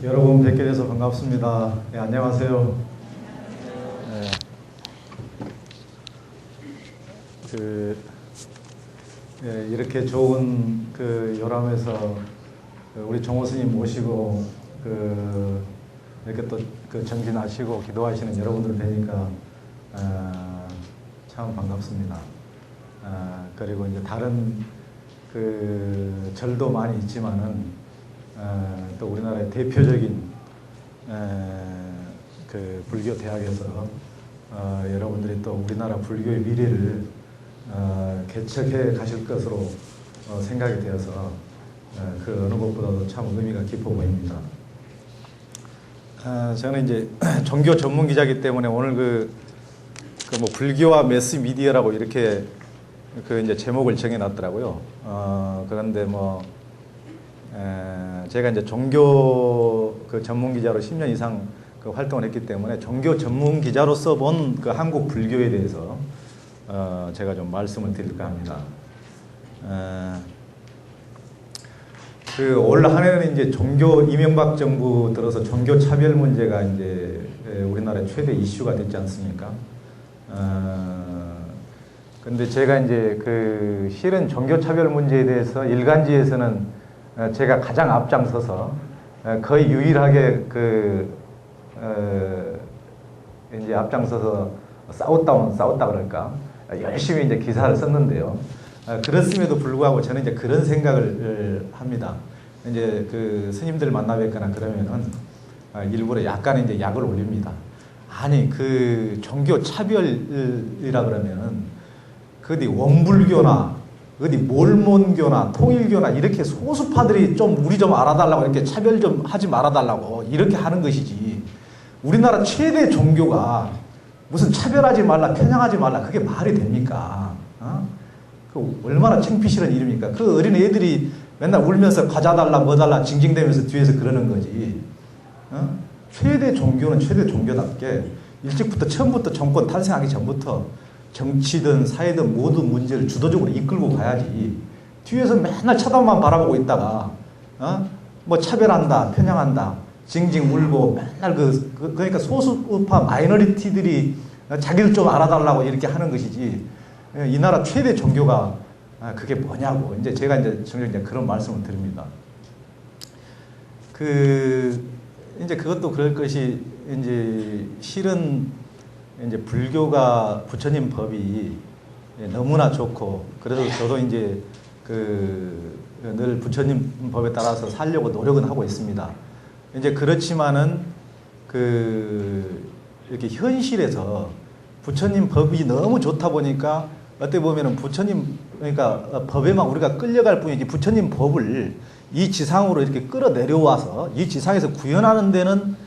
여러분 뵙게 돼서 반갑습니다. 안녕하세요. 이렇게 좋은 요람에서 우리 정호 스님 모시고 이렇게 또 정진하시고 기도하시는 여러분들 뵈니까 참 반갑습니다. 그리고 이제 다른 절도 많이 있지만은 또 우리나라의 대표적인 불교 대학에서 여러분들이 또 우리나라 불교의 미래를 개척해 가실 것으로 생각이 되어서 그 어느 것보다도 참 의미가 깊어 보입니다. 저는 이제 종교 전문 기자이기 때문에 오늘 뭐 불교와 매스 미디어라고 이렇게 이제 제목을 정해놨더라고요. 그런데 뭐 제가 이제 종교 전문 기자로 10년 이상 활동을 했기 때문에 종교 전문 기자로서 본 한국 불교에 대해서 제가 좀 말씀을 드릴까 합니다. 올 한 해는 이제 이명박 정부 들어서 종교 차별 문제가 이제 우리나라의 최대 이슈가 됐지 않습니까? 근데 제가 이제 실은 종교 차별 문제에 대해서 일간지에서는 제가 가장 앞장서서 거의 유일하게 이제 앞장서서 싸웠다 그럴까 열심히 이제 기사를 썼는데요. 그렇음에도 불구하고 저는 이제 그런 생각을 합니다. 이제 스님들 만나 뵙거나 그러면은 일부러 약간 이제 약을 올립니다. 아니 종교 차별이라 그러면은 어디 원불교나 어디 몰몬교나 통일교나 이렇게 소수파들이 좀 우리 좀 알아달라고 이렇게 차별 좀 하지 말아달라고 이렇게 하는 것이지, 우리나라 최대 종교가 무슨 차별하지 말라 편향하지 말라 그게 말이 됩니까? 얼마나 창피스러운 일입니까? 어린 애들이 맨날 울면서 과자 달라 뭐 달라 징징대면서 뒤에서 그러는 거지. 최대 종교는 최대 종교답게 일찍부터 처음부터 정권 탄생하기 전부터 정치든 사회든 모든 문제를 주도적으로 이끌고 가야지, 뒤에서 맨날 쳐다만 바라보고 있다가 뭐 차별한다 편향한다 징징 울고 맨날 그러니까 소수파 마이너리티들이 자기를 좀 알아달라고 이렇게 하는 것이지, 이 나라 최대 종교가 그게 뭐냐고 이제 제가 이제 그런 말씀을 드립니다. 이제 그것도 그럴 것이, 이제 실은 이제 불교가 부처님 법이 너무나 좋고, 그래서 저도 이제 늘 부처님 법에 따라서 살려고 노력은 하고 있습니다. 이제 그렇지만은 이렇게 현실에서 부처님 법이 너무 좋다 보니까 어떻게 보면은 부처님 그러니까 법에만 우리가 끌려갈 뿐이지, 부처님 법을 이 지상으로 이렇게 끌어내려와서 이 지상에서 구현하는 데는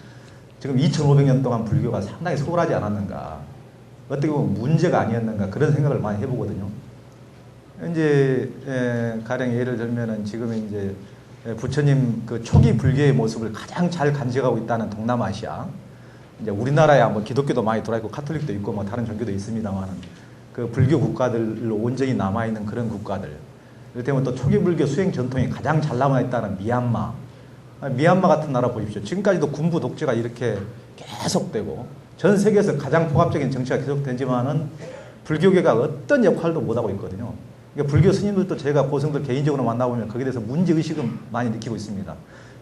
지금 2500년 동안 불교가 상당히 소홀하지 않았는가, 어떻게 보면 문제가 아니었는가 그런 생각을 많이 해보거든요. 이제 가령 예를 들면은 지금 이제 부처님 초기 불교의 모습을 가장 잘 간직하고 있다는 동남아시아, 이제 우리나라야 뭐 기독교도 많이 돌아있고 카톨릭도 있고 뭐 다른 종교도 있습니다만은 불교 국가들로 온전히 남아있는 그런 국가들, 이를테면 또 초기 불교 수행 전통이 가장 잘 남아있다는 미얀마 같은 나라 보십시오. 지금까지도 군부 독재가 이렇게 계속되고 전 세계에서 가장 포괄적인 정치가 계속되지만은 불교계가 어떤 역할도 못하고 있거든요. 그러니까 불교 스님들도 제가 고성들 개인적으로 만나보면 거기에 대해서 문제의식은 많이 느끼고 있습니다.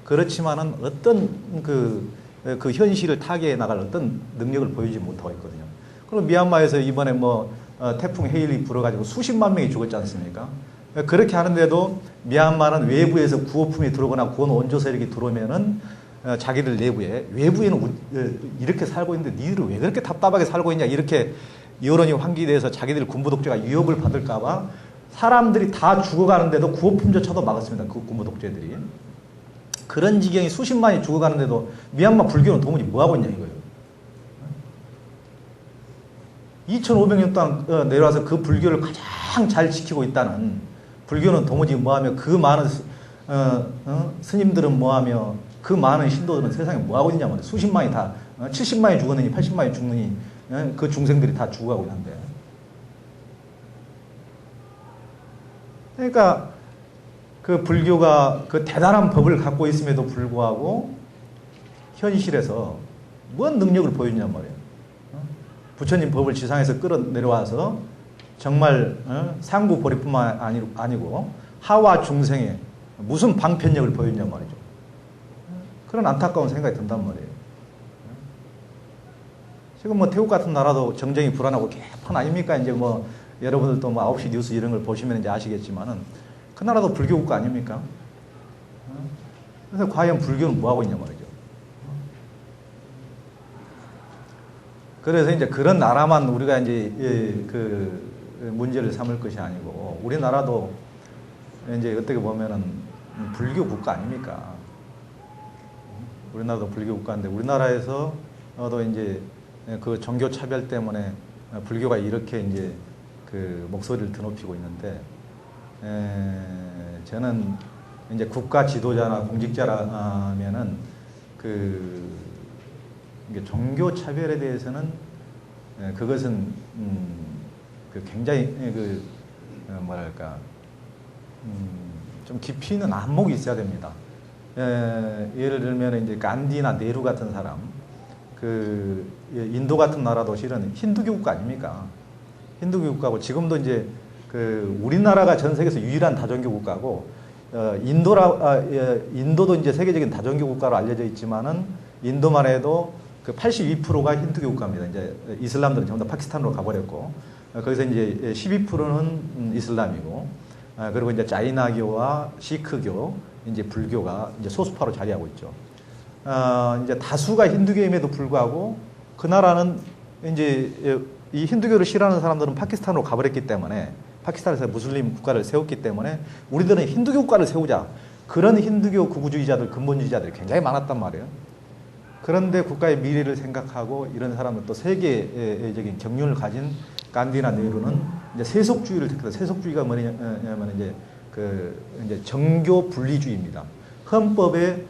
그렇지만은 어떤 그 현실을 타개해 나갈 어떤 능력을 보이지 못하고 있거든요. 그럼 미얀마에서 이번에 태풍 헤일이 불어가지고 수십만 명이 죽었지 않습니까? 그렇게 하는데도 미얀마는 외부에서 구호품이 들어오거나 원조 세력이 들어오면은 자기들 외부에는 이렇게 살고 있는데 니들은 왜 그렇게 답답하게 살고 있냐 이렇게 여론이 환기돼서 자기들 군부 독재가 위협을 받을까봐 사람들이 다 죽어가는데도 구호품조차도 막았습니다. 그 군부 독재들이. 그런 지경이 수십만이 죽어가는데도 미얀마 불교는 도무지 뭐하고 있냐 이거예요. 2500년 동안 내려와서 그 불교를 가장 잘 지키고 있다는, 불교는 도무지 뭐하며 그 많은 스님들은 뭐하며 그 많은 신도들은 세상에 뭐하고 있냐 말이에요. 수십만이 다 70만이 죽었느니 80만이 죽느니 그 중생들이 다 죽어가고 있는데, 그러니까 그 불교가 그 대단한 법을 갖고 있음에도 불구하고 현실에서 뭔 능력을 보여주냔 말이에요. 부처님 법을 지상에서 끌어내려와서 정말 상구보리뿐만 아니고 하와 중생에 무슨 방편력을 보여주냔 말이죠. 그런 안타까운 생각이 든단 말이에요. 지금 뭐 태국 같은 나라도 정정이 불안하고 개판 아닙니까? 이제 뭐 여러분들도 뭐 9시 뉴스 이런 걸 보시면 이제 아시겠지만은 그 나라도 불교 국가 아닙니까? 그래서 과연 불교는 뭐 하고 있냐 말이죠. 그래서 이제 그런 나라만 우리가 이제 그 문제를 삼을 것이 아니고 우리나라도 이제 어떻게 보면은 불교 국가 아닙니까? 우리나라도 불교 국가인데 우리나라에서도 이제 그 종교 차별 때문에 불교가 이렇게 이제 그 목소리를 드높이고 있는데 저는 이제 국가 지도자나 공직자라면은 그 종교 차별에 대해서는 그것은 그 굉장히 그 뭐랄까 좀 깊이 있는 안목이 있어야 됩니다. 예를 들면 이제 간디나 네루 같은 사람, 그 인도 같은 나라도 실은 힌두교 국가 아닙니까? 힌두교 국가고 지금도 이제 그 우리나라가 전 세계에서 유일한 다종교 국가고 인도도 이제 세계적인 다종교 국가로 알려져 있지만은 인도만 해도 그 82%가 힌두교 국가입니다. 이제 이슬람들은 전부 다 파키스탄으로 가버렸고 거기서 이제 12%는 이슬람이고 그리고 이제 자이나교와 시크교, 이제 불교가 이제 소수파로 자리하고 있죠. 이제 다수가 힌두교임에도 불구하고 그 나라는 이제 이 힌두교를 싫어하는 사람들은 파키스탄으로 가버렸기 때문에 파키스탄에서 무슬림 국가를 세웠기 때문에 우리들은 힌두교 국가를 세우자. 그런 힌두교 극우주의자들, 근본주의자들이 굉장히 많았단 말이에요. 그런데 국가의 미래를 생각하고 이런 사람은 또 세계적인 경륜을 가진 간디나 네루는 이제 세속주의를 택했다. 세속주의가 뭐냐면 이제 정교 분리주의입니다. 헌법에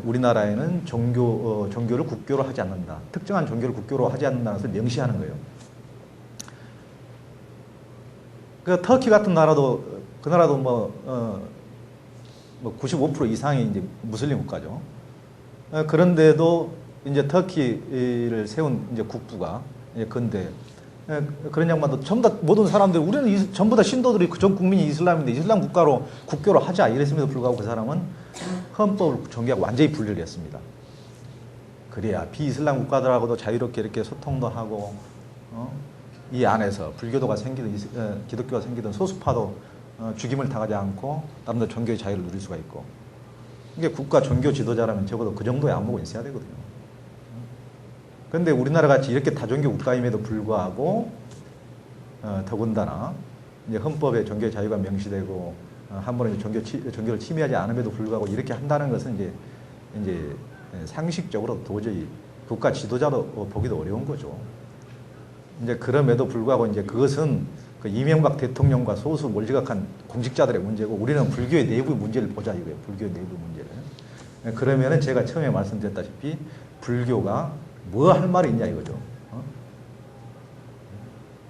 우리나라에는 종교를 국교로 하지 않는다. 특정한 종교를 국교로 하지 않는다는 것을 명시하는 거예요. 그 터키 같은 나라도 그 나라도 뭐 95% 이상이 이제 무슬림 국가죠. 그런데도 이제 터키를 세운 이제 국부가 근데 그런 양반도 전부 다 모든 사람들 우리는 전부 다 신도들이 전 국민이 이슬람인데 이슬람 국교로 하자 이랬음에도 불구하고 그 사람은 헌법을 종교하고 완전히 분리를 했습니다. 그래야 비이슬람 국가들하고도 자유롭게 이렇게 소통도 하고 이 안에서 불교도가 생기든 기독교가 생기든 소수파도 죽임을 당하지 않고 나름대로 종교의 자유를 누릴 수가 있고 이게 국가 종교 지도자라면 적어도 그 정도의 안목은 있어야 되거든요. 그런데 우리나라 같이 이렇게 다종교 국가임에도 불구하고 더군다나 이제 헌법에 종교의 자유가 명시되고 한 번은 종교를 침해하지 않음에도 불구하고 이렇게 한다는 것은 이제 상식적으로 도저히 국가 지도자로 보기도 어려운 거죠. 이제 그럼에도 불구하고 이제 그것은 그 이명박 대통령과 소수 몰지각한 공직자들의 문제고 우리는 불교의 내부 문제를 보자 이거예요. 불교의 내부 문제를. 그러면은 제가 처음에 말씀드렸다시피 불교가 뭐 할 말이 있냐 이거죠.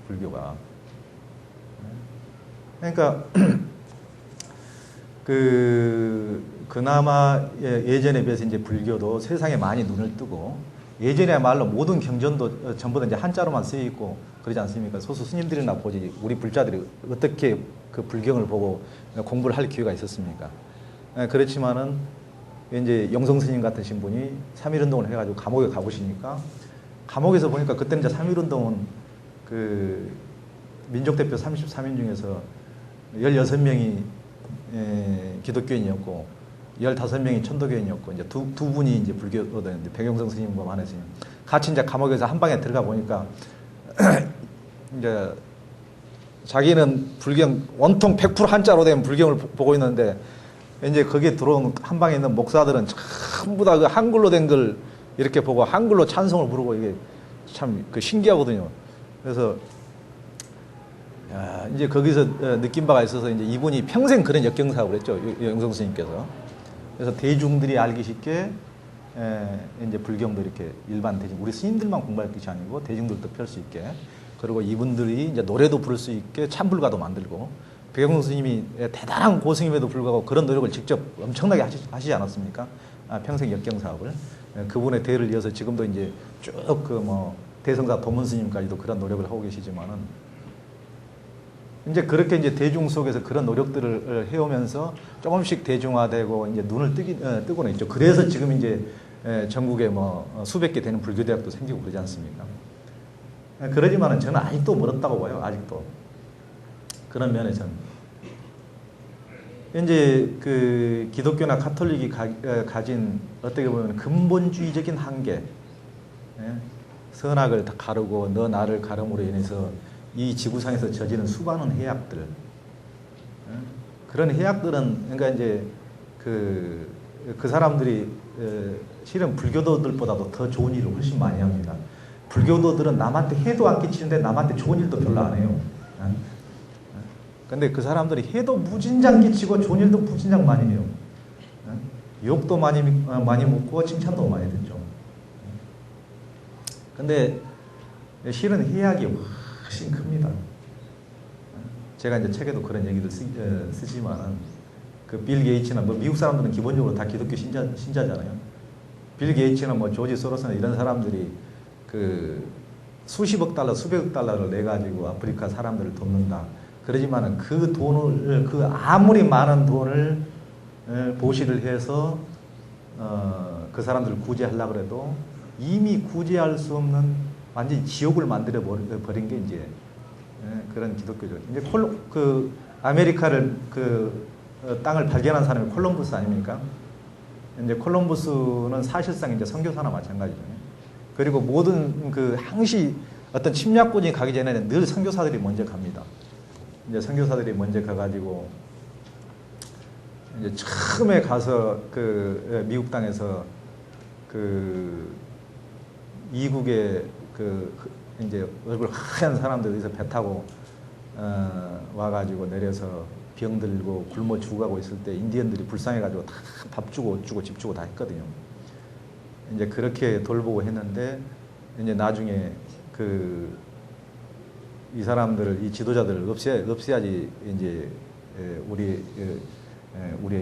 불교가. 그러니까 그나마 예전에 비해서 이제 불교도 세상에 많이 눈을 뜨고 예전에야말로 모든 경전도 전부 다 이제 한자로만 쓰여 있고 그러지 않습니까? 소수 스님들이나 보지 우리 불자들이 어떻게 그 불경을 보고 공부를 할 기회가 있었습니까? 그렇지만은 이제 영성 스님 같으신 분이 3.1운동을 해가지고 감옥에 가보시니까 감옥에서 보니까 그때는 이제 3.1운동은 그 민족대표 33인 중에서 16명이 기독교인이었고 15명이 천도교인이었고 이제 두 분이 이제 불교도였는데 백영성 스님과 만해 스님 같이 이제 감옥에서 한 방에 들어가 보니까 이제 자기는 불경 원통 100% 한자로 된 불경을 보고 있는데 이제 거기에 들어온 한 방에 있는 목사들은 전부 다 그 한글로 된 걸 이렇게 보고 한글로 찬송을 부르고 이게 참 그 신기하거든요. 그래서 야, 이제 거기서 느낀 바가 있어서 이제 이분이 평생 그런 역경사업을 했죠. 영성 스님께서. 그래서 대중들이 알기 쉽게 이제 불경도 이렇게 일반 대중 우리 스님들만 공부할 것이 아니고 대중들도 펼 수 있게 그리고 이분들이 이제 노래도 부를 수 있게 찬불가도 만들고 백영동 스님이 대단한 고승임에도 불구하고 그런 노력을 직접 엄청나게 하시지 않았습니까? 평생 역경 사업을. 그분의 대를 이어서 지금도 이제 쭉 그 뭐 대성사 도문 스님까지도 그런 노력을 하고 계시지만은 이제 그렇게 이제 대중 속에서 그런 노력들을 해오면서 조금씩 대중화되고 이제 눈을 뜨고는 있죠. 그래서 지금 이제 전국에 뭐 수백 개 되는 불교대학도 생기고 그러지 않습니까? 그러지만은 저는 아직도 멀었다고 봐요. 아직도. 그런 면에서는. 이제 그 기독교나 가톨릭이 가진 어떻게 보면 근본주의적인 한계, 선악을 다 가르고 너 나를 가름으로 인해서 이 지구상에서 저지른 수많은 해악들, 그런 해악들은 그러니까 이제 그 사람들이 실은 불교도들보다도 더 좋은 일을 훨씬 많이 합니다. 불교도들은 남한테 해도 안 끼치는데 남한테 좋은 일도 별로 안 해요. 근데 그 사람들이 해도 무진장 끼치고 좋은 일도 무진장 많이 해요. 욕도 많이 먹고 칭찬도 많이 듣죠. 근데 실은 해악이 훨씬 큽니다. 제가 이제 책에도 그런 얘기를 쓰지만은 그 빌 게이츠나 뭐 미국 사람들은 기본적으로 다 기독교 신자잖아요. 빌 게이츠나 뭐 조지 소로스나 이런 사람들이 그 수십억 달러, 수백억 달러를 내 가지고 아프리카 사람들을 돕는다. 그러지만은 그 돈을 그 아무리 많은 돈을 보시를 해서 그 사람들을 구제하려고 그래도 이미 구제할 수 없는 완전히 지옥을 만들어 버린 게 이제 그런 기독교죠. 이제 그 아메리카를 땅을 발견한 사람이 콜럼부스 아닙니까? 이제 콜럼부스는 사실상 이제 선교사나 마찬가지죠. 그리고 모든 그 항시 어떤 침략군이 가기 전에는 늘 선교사들이 먼저 갑니다. 이제 선교사들이 먼저 가가지고 이제 처음에 가서 그 미국 땅에서 그 이국의 이제 얼굴 하얀 사람들 여기서 배 타고 와가지고 내려서 병들고 굶어 죽어가고 있을 때 인디언들이 불쌍해가지고 다 밥 주고 옷 주고 집 주고 다 했거든요. 이제 그렇게 돌보고 했는데 이제 나중에 이 사람들을 이 지도자들을 없애야지 이제 우리의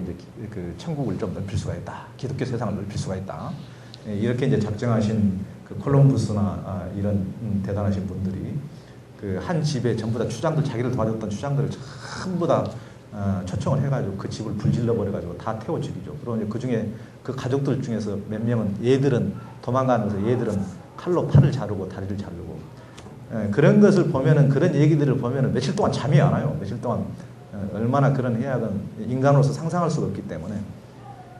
이제 그 천국을 좀 넓힐 수가 있다. 기독교 세상을 넓힐 수가 있다. 이렇게 이제 작정하신 그 콜럼부스나 이런 대단하신 분들이 그 한 집에 전부 다 추장들 자기를 도와줬던 추장들을 전부 다 초청을 해가지고 그 집을 불질러 버려가지고 다 태워 죽이죠. 그리고 이제 그 중에 그 가족들 중에서 몇 명은 얘들은 도망가면서 얘들은 칼로 팔을 자르고 다리를 자르고 그런 것을 보면은 그런 얘기들을 보면은 며칠 동안 잠이 안 와요. 며칠 동안 얼마나 그런 해악은 인간으로서 상상할 수가 없기 때문에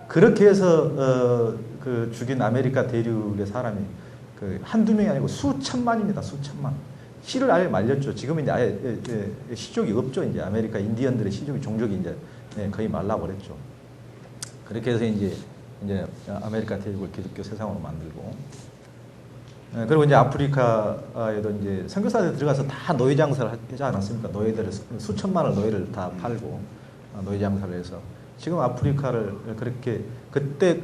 그렇게 해서 그 죽인 아메리카 대륙의 사람이 그 한두 명이 아니고 수천만입니다. 수천만. 씨를 아예 말렸죠. 지금은 이제 아예 시족이 없죠. 이제 아메리카 인디언들의 시족이 종족이 이제 거의 말라버렸죠. 그렇게 해서 이제 아메리카 대륙을 기독교 세상으로 만들고 그리고 이제 아프리카에도 이제 선교사들 들어가서 다 노예 장사를 하지 않았습니까? 노예들을 수천만을 노예를 다 팔고 노예 장사를 해서 지금 아프리카를 그렇게 그때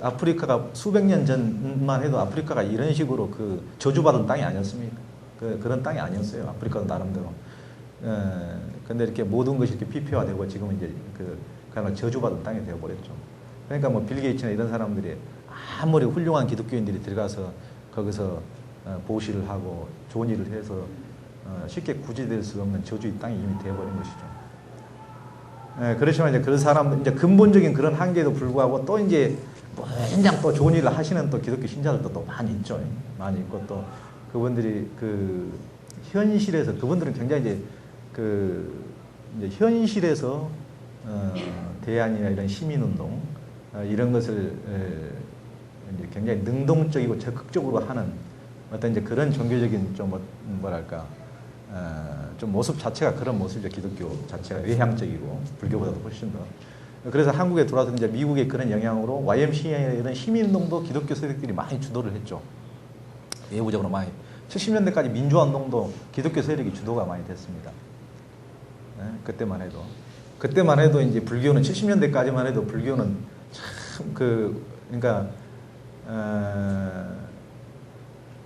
아프리카가 수백 년 전만 해도 아프리카가 이런 식으로 그 저주받은 땅이 아니었습니까? 그런 땅이 아니었어요. 아프리카도 나름대로. 근데 이렇게 모든 것이 이렇게 피폐화되고 지금은 이제 그야말로 저주받은 땅이 되어버렸죠. 그러니까 뭐 빌 게이츠나 이런 사람들이 아무리 훌륭한 기독교인들이 들어가서 거기서 보시를 하고 좋은 일을 해서 쉽게 구제될 수 없는 저주의 땅이 이미 되어버린 것이죠. 그렇지만 이제 그 사람 이제 근본적인 그런 한계에도 불구하고 또 이제 현장 또 좋은 일을 하시는 또 기독교 신자들도 또 많이 있죠. 많이 있고 또 그분들이 그 현실에서 그분들은 굉장히 이제 이제 현실에서 대안이나 이런 시민운동 이런 것을 이제 굉장히 능동적이고 적극적으로 하는 어떤 이제 그런 종교적인 좀 뭐랄까 좀 모습 자체가 그런 모습이죠. 기독교 자체가 외향적이고 불교보다도 훨씬 더. 그래서 한국에 들어와서 이제 미국의 그런 영향으로 YMCA 이런 시민운동도 기독교 세력들이 많이 주도를 했죠. 외부적으로 많이. 70년대까지 민주화운동도 기독교 세력이 주도가 많이 됐습니다. 그때만 해도. 그때만 해도 이제 불교는 70년대까지만 해도 불교는 참 그러니까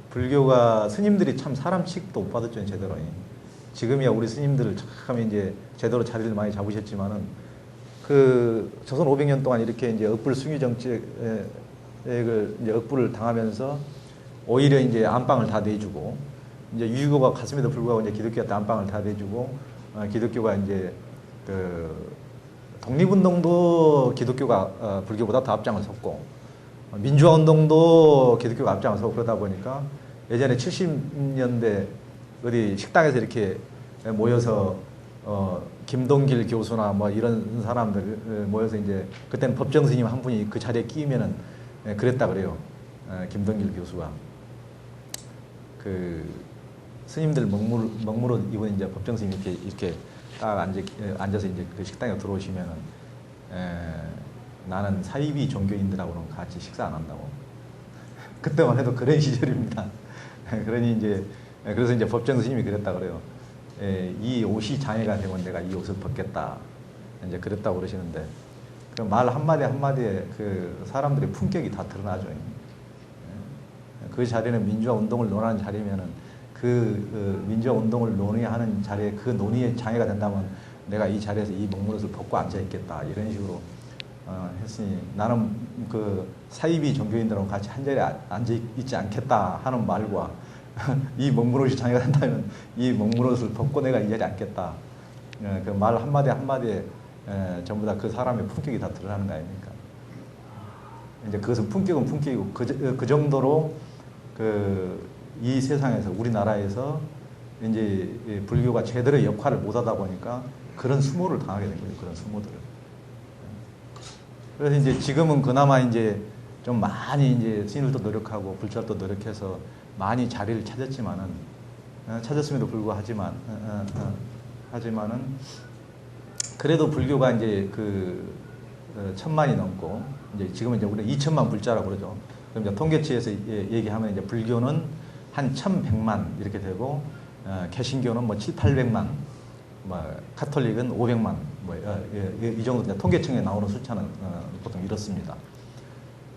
불교가 스님들이 참 사람 취급도 못 받았죠, 제대로. 지금이야 우리 스님들 참 이제 제대로 자리를 많이 잡으셨지만은 그 조선 500년 동안 이렇게 이제 억불 숭유 정책을 이제 억불을 당하면서 오히려 이제 안방을 다 내주고 이제 유교가 갔음에도 불구하고 이제 기독교한테 안방을 다 내주고 기독교가 이제 그 독립운동도 기독교가 불교보다 더 앞장을 섰고 민주화 운동도 기독교가 앞장을 서고 그러다 보니까 예전에 70년대 어디 식당에서 이렇게 모여서 김동길 교수나 뭐 이런 사람들 모여서 이제 그때는 법정 스님 한 분이 그 자리에 끼면은 그랬다 그래요. 김동길 교수가 그 스님들 먹물로 이번 이제 법정 스님 이렇게 딱 앉아서 이제 그 식당에 들어오시면은 나는 사이비 종교인들하고는 같이 식사 안 한다고. 그때만 해도 그런 시절입니다. 그러니 이제 그래서 이제 법정 스님이 그랬다 그래요. 이 옷이 장애가 되면 내가 이 옷을 벗겠다. 이제 그랬다고 그러시는데 그 말 한마디 한마디에 그 사람들의 품격이 다 드러나죠. 그 자리는 민주화 운동을 논하는 자리면은 그 민주화 운동을 논의하는 자리에 그 논의에 장애가 된다면 내가 이 자리에서 이 먹물옷을 벗고 앉아 있겠다 이런 식으로 했으니 나는 그 사이비 종교인들하고 같이 한 자리에 앉아 있지 않겠다 하는 말과 이 먹물옷이 장애가 된다면 이 먹물옷을 벗고 내가 이 자리에 앉겠다 그 말 한마디 한마디에 전부 다 그 사람의 품격이 다 드러나는 거 아닙니까? 이제 그것은 품격은 품격이고 그 정도로 이 세상에서 우리나라에서 이제 불교가 제대로 역할을 못하다 보니까 그런 수모를 당하게 된 거죠. 그런 수모들을. 그래서 이제 지금은 그나마 이제 좀 많이 이제 스님들도 노력하고 불자도 노력해서 많이 자리를 찾았지만은 찾았음에도 불구하고 하지만은 그래도 불교가 이제 그 1000만이 넘고 이제 지금은 이제 우리 2000만 불자라고 그러죠. 그럼 이제 통계치에서 얘기하면 이제 불교는 한 1100만 이렇게 되고 개신교는 뭐 700~800만 뭐 카톨릭은 500만 뭐 이 정도 이제 통계청에 나오는 숫자는 보통 이렇습니다.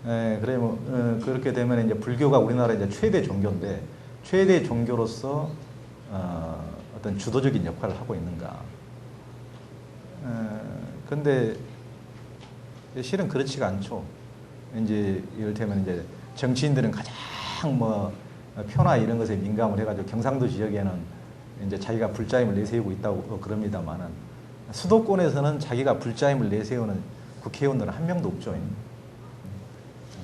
그래 뭐 그렇게 되면 이제 불교가 우리나라 이제 최대 종교인데 최대 종교로서 어떤 주도적인 역할을 하고 있는가? 근데 실은 그렇지가 않죠. 이제 이를테면 이제 정치인들은 가장 뭐 표나 이런 것에 민감을 해가지고 경상도 지역에는 이제 자기가 불자임을 내세우고 있다고 그럽니다만은 수도권에서는 자기가 불자임을 내세우는 국회의원들은 한 명도 없죠.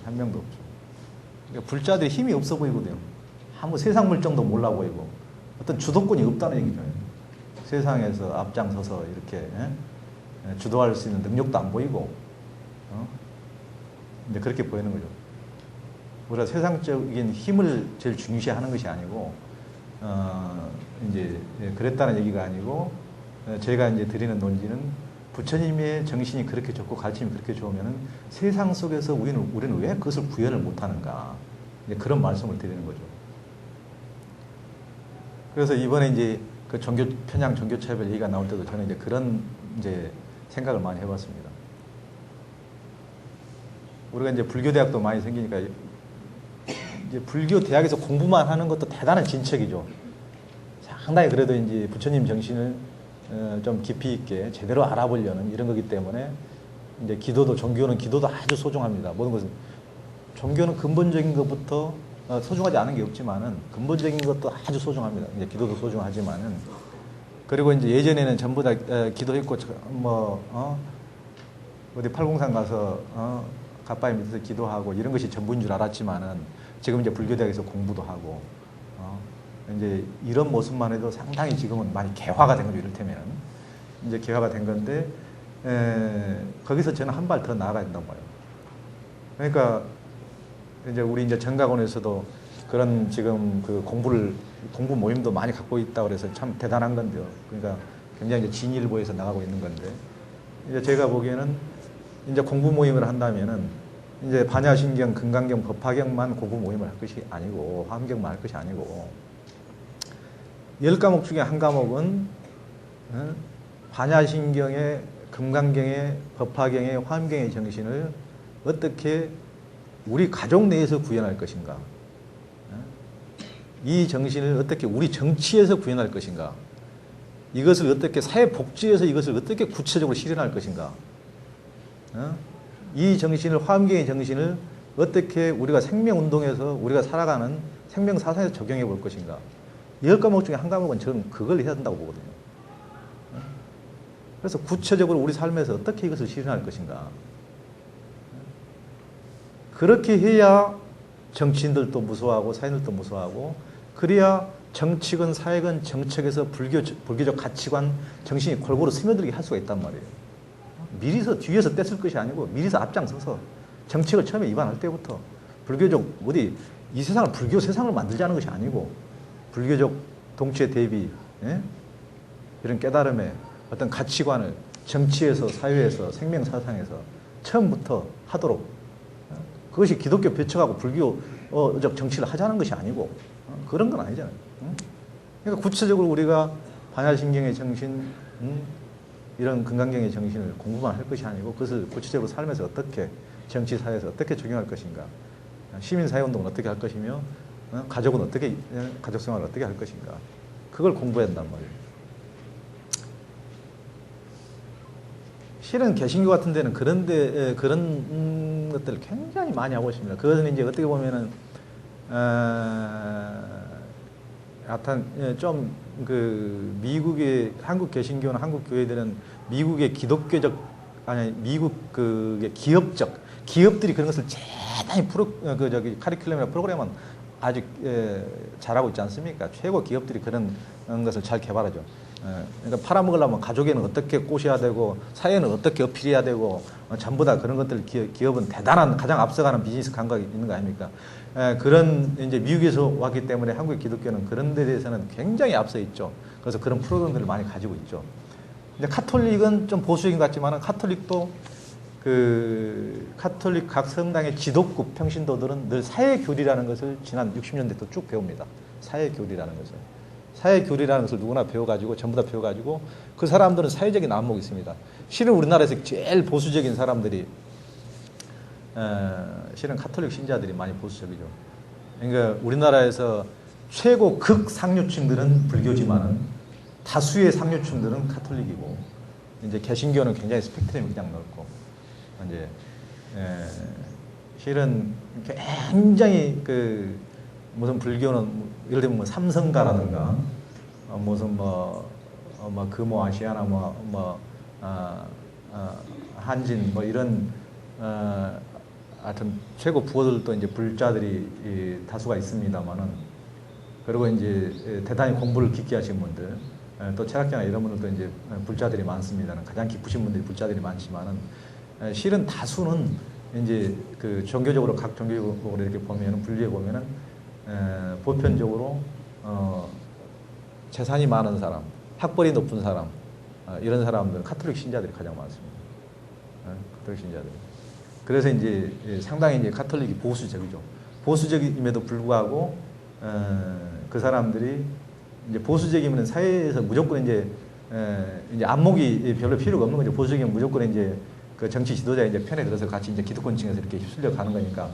한 명도 없죠. 그러니까 불자들이 힘이 없어 보이거든요. 아무 세상 물정도 몰라 보이고 어떤 주도권이 없다는 얘기죠. 세상에서 앞장서서 이렇게 주도할 수 있는 능력도 안 보이고 이제 그렇게 보이는 거죠. 우리가 세상적인 힘을 제일 중시하는 것이 아니고 이제 그랬다는 얘기가 아니고 제가 이제 드리는 논지는 부처님의 정신이 그렇게 좋고 가르침이 그렇게 좋으면은 세상 속에서 우리는 왜 그것을 구현을 못하는가 이제 그런 말씀을 드리는 거죠. 그래서 이번에 이제 그 편향 종교차별 얘기가 나올 때도 저는 이제 그런 이제 생각을 많이 해봤습니다. 우리가 이제 불교대학도 많이 생기니까 이제 불교 대학에서 공부만 하는 것도 대단한 진척이죠. 상당히 그래도 이제 부처님 정신을 좀 깊이 있게 제대로 알아보려는 이런 거기 때문에 이제 종교는 기도도 아주 소중합니다. 모든 것은 종교는 근본적인 것부터 소중하지 않은 게 없지만은 근본적인 것도 아주 소중합니다. 이제 기도도 소중하지만은 그리고 이제 예전에는 전부 다 기도했고 어디 팔공산 가서 갓바위 밑에서 기도하고 이런 것이 전부인 줄 알았지만은 지금 이제 불교대학에서 공부도 하고 이제 이런 모습만 해도 상당히 지금은 많이 개화가 된 거죠. 이를테면 이제 개화가 된 건데 거기서 저는 한 발 더 나아가야 된다고 봐요. 그러니까 이제 우리 이제 정각원에서도 그런 지금 그 공부 모임도 많이 갖고 있다고 그래서 참 대단한 건데요. 그러니까 굉장히 이제 진일보에서 나가고 있는 건데 이제 제가 보기에는 이제 공부 모임을 한다면은 이제 반야신경, 금강경, 법화경만 공부 모임을 할 것이 아니고 화엄경만 할 것이 아니고 10과목 중에 한 과목은 반야신경의, 금강경의, 법화경의, 화엄경의 정신을 어떻게 우리 가족 내에서 구현할 것인가, 이 정신을 어떻게 우리 정치에서 구현할 것인가, 이것을 어떻게 사회복지에서 이것을 어떻게 구체적으로 실현할 것인가. 이 정신을 화엄경의 정신을 어떻게 우리가 생명운동에서 우리가 살아가는 생명사상에서 적용해 볼 것인가. 10과목 중에 한 과목은 저는 그걸 해야 된다고 보거든요. 그래서 구체적으로 우리 삶에서 어떻게 이것을 실현할 것인가. 그렇게 해야 정치인들도 무서워하고 사회인들도 무서워하고 그래야 정치건 사회건 정책에서 불교적 가치관 정신이 골고루 스며들게 할 수가 있단 말이에요. 미리서 뒤에서 떼쓸 것이 아니고 미리서 앞장서서 정책을 처음에 입안할 때부터 불교적 어디 이 세상을 불교 세상을 만들자는 것이 아니고 불교적 동치의 대비 이런 깨달음의 어떤 가치관을 정치에서 사회에서 생명사상에서 처음부터 하도록 그것이 기독교 배척하고 불교적 정치를 하자는 것이 아니고 그런 건 아니잖아요. 그러니까 구체적으로 우리가 반야신경의 정신 이런 금강경의 정신을 공부만 할 것이 아니고 그것을 구체적으로 삶에서 어떻게 정치 사회에서 어떻게 적용할 것인가 시민사회운동은 어떻게 할 것이며 가족은 어떻게 가족생활을 어떻게 할 것인가 그걸 공부해야 한단 말이에요. 실은 개신교 같은 데는 그런 것들을 굉장히 많이 하고 있습니다. 그것은 이제 어떻게 보면은 약간 좀 그 미국의 한국 개신교나 한국 교회들은 미국의 기독교적 아니 미국 그 기업들이 그런 것을 대단히 카리큘럼이나 프로그램은 아주 잘하고 있지 않습니까? 최고 기업들이 그런 것을 잘 개발하죠. 그러니까 팔아먹으려면 가족에는 어떻게 꼬셔야 되고 사회는 어떻게 어필해야 되고 전부 다 그런 것들 기업은 대단한 가장 앞서가는 비즈니스 감각이 있는 거 아닙니까? 그런 이제 미국에서 왔기 때문에 한국의 기독교는 그런 데 대해서는 굉장히 앞서 있죠. 그래서 그런 프로그램들을 많이 가지고 있죠. 이제 카톨릭은 좀 보수적인 것 같지만 카톨릭도 카톨릭 각 성당의 지도급 평신도들은 늘 사회교리라는 것을 지난 60년대 또 쭉 배웁니다. 사회교리라는 것을. 사회교리라는 것을 누구나 배워가지고 전부 다 배워가지고 그 사람들은 사회적인 안목이 있습니다. 실은 우리나라에서 제일 보수적인 사람들이 실은 카톨릭 신자들이 많이 보수적이죠. 그러니까 우리나라에서 최고 극상류층들은 불교지만은 다수의 상류층들은 카톨릭이고 이제 개신교는 굉장히 스펙트럼이 그냥 넓고 이제 실은 굉장히 무슨 불교는 예를 들면 뭐 삼성가라든가 무슨 금호 아시아나 한진 뭐 이런 하여튼 최고 부호들도 이제 불자들이 다수가 있습니다만은 그리고 이제 대단히 공부를 깊게 하신 분들 또 철학자나 이런 분들도 이제 불자들이 많습니다. 가장 깊으신 분들이 불자들이 많지만은 실은 다수는 이제 그 종교적으로 각 종교적으로 이렇게 보면은 분리해 보면은 보편적으로 재산이 많은 사람, 학벌이 높은 사람 이런 사람들은 카톨릭 신자들이 가장 많습니다. 카톨릭 신자들. 그래서 이제 상당히 이제 카톨릭이 보수적이죠. 보수적임에도 불구하고 그 사람들이 이제 보수적이면 사회에서 무조건 이제 안목이 별로 필요가 없는 거죠. 보수적이면 무조건 이제 그 정치 지도자의 이제 편에 들어서 같이 이제 기득권층에서 이렇게 휩쓸려 가는 거니까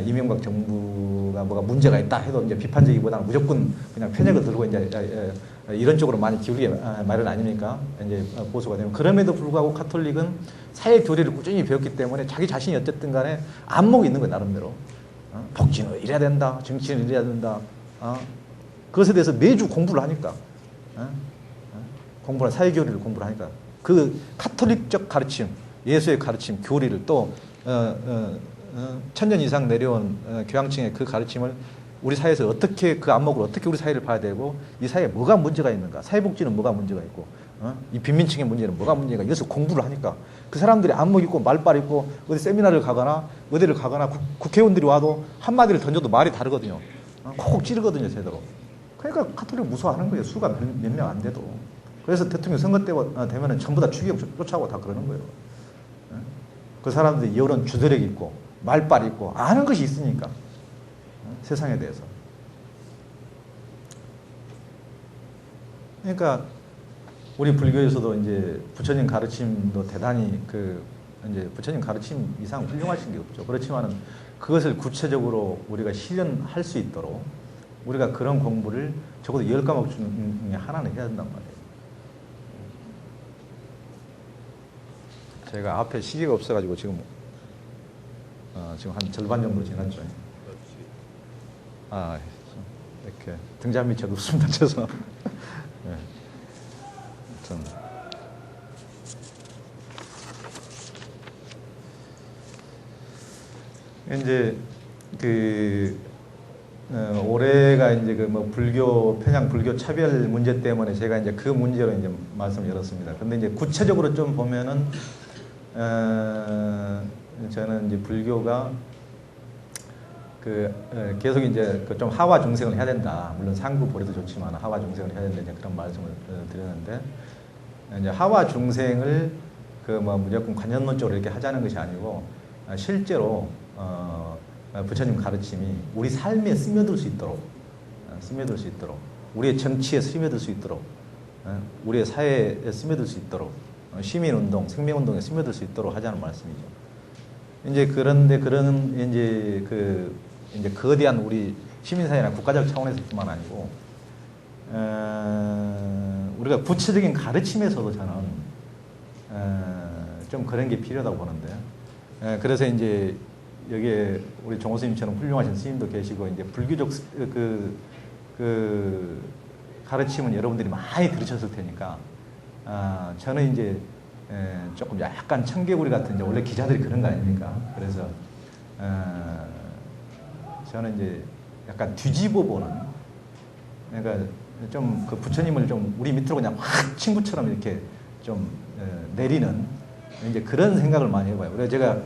이명박 정부가 뭐가 문제가 있다 해도 이제 비판적이보다는 무조건 그냥 편협을 들고 이제 이런 쪽으로 많이 기울게 마련 아닙니까? 이제 보수가 되면 그럼에도 불구하고 카톨릭은 사회 교리를 꾸준히 배웠기 때문에 자기 자신이 어쨌든 간에 안목이 있는 거예요, 나름대로. 복지는 이래야 된다, 정치는 이래야 된다. 그것에 대해서 매주 공부를 하니까. 공부를, 사회 교리를 공부를 하니까. 그 카톨릭적 가르침, 예수의 가르침, 교리를 또, 천년 이상 내려온 교양층의 그 가르침을 우리 사회에서 어떻게 그 안목으로 어떻게 우리 사회를 봐야 되고 이 사회에 뭐가 문제가 있는가, 사회복지는 뭐가 문제가 있고 이 빈민층의 문제는 뭐가 문제가 이것을 공부를 하니까 그 사람들이 안목 있고 말빨 있고 어디 세미나를 가거나 어디를 가거나 국회의원들이 와도 한마디를 던져도 말이 다르거든요. 콕콕 찌르거든요, 제대로. 그러니까 카톨릭 무서워하는 거예요. 수가 몇 명 안 돼도. 그래서 대통령 선거 때 되면은 전부 다 추기경 쫓아오고 다 그러는 거예요. 그 사람들이 여론 주도력 있고 말빨 있고 아는 것이 있으니까 세상에 대해서. 그러니까 우리 불교에서도 이제 부처님 가르침도 대단히 이제 부처님 가르침 이상 훌륭하신 게 없죠. 그렇지만은 그것을 구체적으로 우리가 실현할 수 있도록 우리가 그런 공부를 적어도 10과목 중에 하나는 해야 된단 말이에요. 제가 앞에 시계가 없어가지고 지금 지금 한 절반 정도 지났죠. 이렇게 등잔 밑에 웃음 다쳐서. 네. 이제 올해가 이제 그 뭐 불교 편향 불교 차별 문제 때문에 제가 이제 그 문제로 이제 말씀을 열었습니다. 근데 이제 구체적으로 좀 보면은 저는 이제 불교가 계속 이제 좀 하화 중생을 해야 된다. 물론 상구 보리도 좋지만 하화 중생을 해야 된다. 이제 그런 말씀을 드렸는데 이제 하화 중생을 뭐 무조건 관념론적으로 이렇게 하자는 것이 아니고 실제로 부처님 가르침이 우리 삶에 스며들 수 있도록 우리의 정치에 스며들 수 있도록 우리의 사회에 스며들 수 있도록 시민운동, 생명운동에 스며들 수 있도록 하자는 말씀이죠. 이제 그런데 그런 이제 거대한 우리 시민사회나 국가적 차원에서뿐만 아니고 우리가 구체적인 가르침에서도 저는 좀 그런 게 필요하다고 보는데 그래서 이제 여기에 우리 정호 스님처럼 훌륭하신 스님도 계시고 이제 불교적 그 가르침은 여러분들이 많이 들으셨을 테니까 저는 이제 조금 약간 청개구리 같은 이제 원래 기자들이 그런 거 아닙니까? 그래서 저는 이제 약간 뒤집어 보는 그러니까 좀 그 부처님을 좀 우리 밑으로 그냥 확 친구처럼 이렇게 좀 내리는 이제 그런 생각을 많이 해봐요. 그래서 제가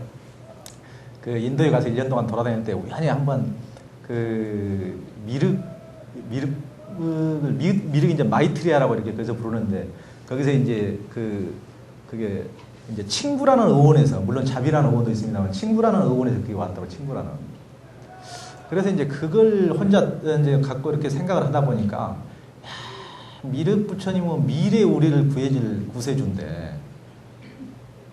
그 인도에 가서 1년 동안 돌아다닐 때 우연히 한번 그 미륵이 이제 마이트리아라고 이렇게 그래서 부르는데 거기서 이제 그게 이제 친구라는 의원에서 물론 자비라는 의원도 있습니다만 친구라는 의원에서 그게 왔다고 친구라는. 그래서 이제 그걸 혼자 이제 갖고 이렇게 생각을 하다 보니까 미륵 부처님은 미래 우리를 구해줄 구세주인데.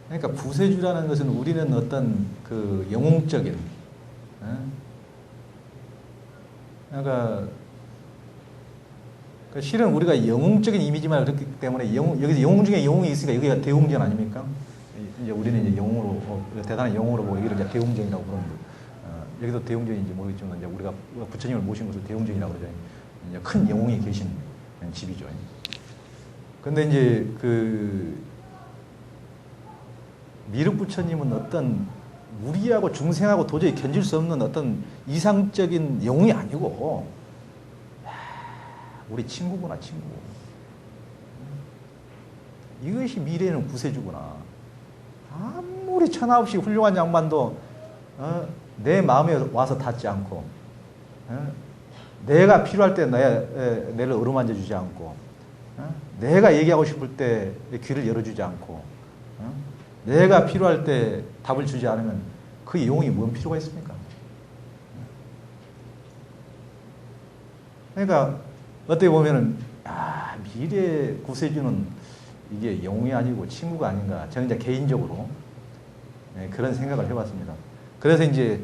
그러니까 구세주라는 것은 우리는 어떤 그 영웅적인, 그러니까 실은 우리가 영웅적인 이미지만 그렇기 때문에 여기서 영웅 중에 영웅이 있으니까 여기가 대웅전 아닙니까? 이제 우리는 이제 영웅으로 대단한 영웅으로 보고 여기를 이제 대웅전이라고 부르는데 여기도 대웅전인지 모르겠지만 이제 우리가 부처님을 모신 것을 대웅전이라고 그러죠. 이제 큰 영웅이 계신 집이죠. 근데 이제 미륵 부처님은 어떤 우리하고 중생하고 도저히 견질 수 없는 어떤 이상적인 영웅이 아니고 우리 친구구나 친구. 이것이 미래에는 구세주구나. 아무리 천하없이 훌륭한 양반도 내 마음에 와서 닿지 않고 내가 필요할 때 내를 어루만져 주지 않고 내가 얘기하고 싶을 때 귀를 열어주지 않고 내가 필요할 때 답을 주지 않으면 그 영웅이 뭔 필요가 있습니까? 그러니까 어떻게 보면은 미래 구세주는 이게 영웅이 아니고 친구가 아닌가 저는 이제 개인적으로 그런 생각을 해봤습니다. 그래서 이제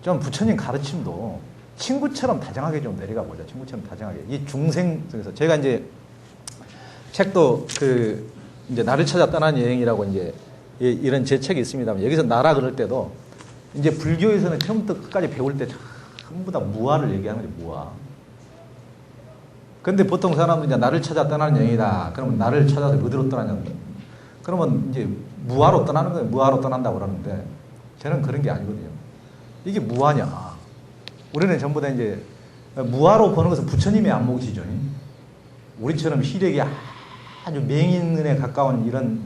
좀 부처님 가르침도 친구처럼 다정하게 좀 내려가 보자. 친구처럼 다정하게. 이 중생 속에서 제가 이제 책도 이제 나를 찾아 떠나는 여행이라고 이제 이런 제 책이 있습니다만 여기서 나라 그럴 때도 이제 불교에서는 처음부터 끝까지 배울 때 전부 다 무아를 얘기하는 거죠. 무아. 근데 보통 사람들이 이제 나를 찾아 떠나는 여행이다. 그러면 나를 찾아서 어디로 떠나냐. 그러면 이제 무아로 떠나는 거예요. 무아로 떠난다고 그러는데 저는 그런 게 아니거든요. 이게 무아냐. 우리는 전부 다 이제 무아로 보는 것은 부처님의 안목이시죠. 우리처럼 시력이 아주 맹인에 가까운 이런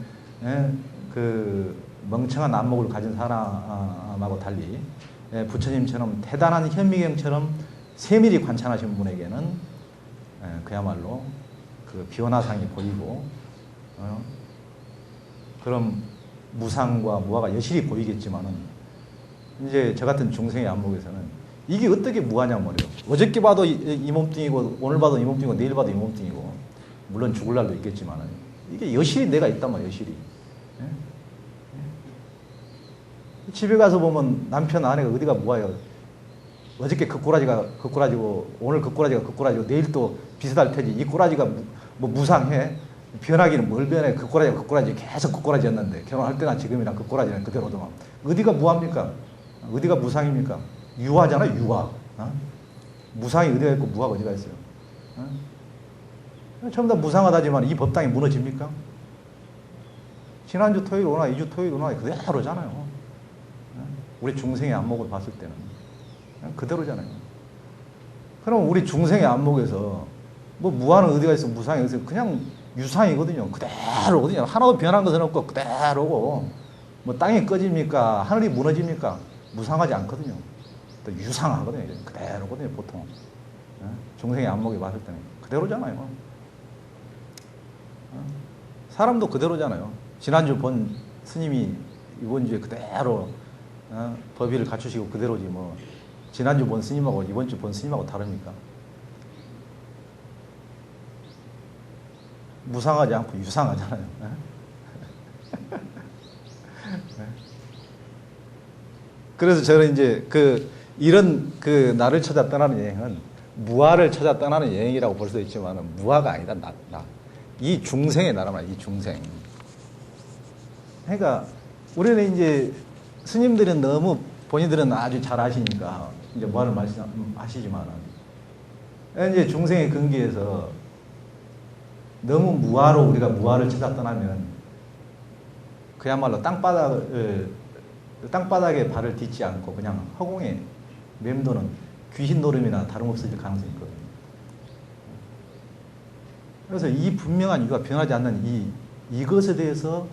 그 멍청한 안목을 가진 사람하고 달리 부처님처럼 대단한 현미경처럼 세밀히 관찰하신 분에게는 그야말로 그 변화상이 보이고 그런 무상과 무아가 여실히 보이겠지만은 이제 저 같은 중생의 안목에서는 이게 어떻게 무아냐 말이에요. 어저께 봐도 이 몸뚱이고 오늘 봐도 이 몸뚱이고 내일 봐도 이 몸뚱이고 물론 죽을 날도 있겠지만은 이게 여실히 내가 있단 말이에요. 여실히. 집에 가서 보면 남편 아내가 어디가 무아요. 어저께 그 꼬라지가 그 꼬라지고 오늘 그 꼬라지가 그 꼬라지고 내일 또 비슷할 테지. 이 꼬라지가 뭐 무상해. 변하기는 뭘 변해. 그 꼬라지 계속 그 꼬라지였는데 결혼할 때나 지금이랑 그 꼬라지는 그대로더만. 어디가 무합니까? 어디가 무상입니까? 유화잖아, 유화. 어? 무상이 어디가 있고 무화가 어디가 있어요? 어? 전부 다 무상하다지만 이 법당이 무너집니까? 지난주 토요일 오나 2주 토요일 오나 그대로잖아요. 어? 우리 중생의 안목을 봤을 때는 그대로잖아요. 그럼 우리 중생의 안목에서 뭐 무한은 어디가 있어, 무상이 어디가 있어, 그냥 유상이거든요. 그대로거든요. 하나도 변한 것은 없고 그대로고, 뭐 땅이 꺼집니까? 하늘이 무너집니까? 무상하지 않거든요. 또 유상하거든요. 그대로거든요, 보통. 중생의 안목에 봤을 때는 그대로잖아요. 사람도 그대로잖아요. 지난주 본 스님이 이번 주에 그대로 법의를 갖추시고 그대로지 뭐 지난주 본 스님하고 이번 주 본 스님하고 다릅니까? 무상하지 않고 유상하잖아요. 그래서 저는 이제 이런 나를 찾아 떠나는 여행은 무아를 찾아 떠나는 여행이라고 볼 수 있지만 무아가 아니다. 이 중생의 나라만, 이 중생. 그러니까 우리는 이제 스님들은 너무 본인들은 아주 잘 아시니까 이제 무아를 아시지만은 이제 중생의 근기에서 너무 무아로 우리가 무아를 찾아 떠나면 그야말로 땅바닥에 발을 딛지 않고 그냥 허공에 맴도는 귀신 노름이나 다름없을 가능성이 있거든요. 그래서 이 분명한 이유가 변하지 않는 이것에 대해서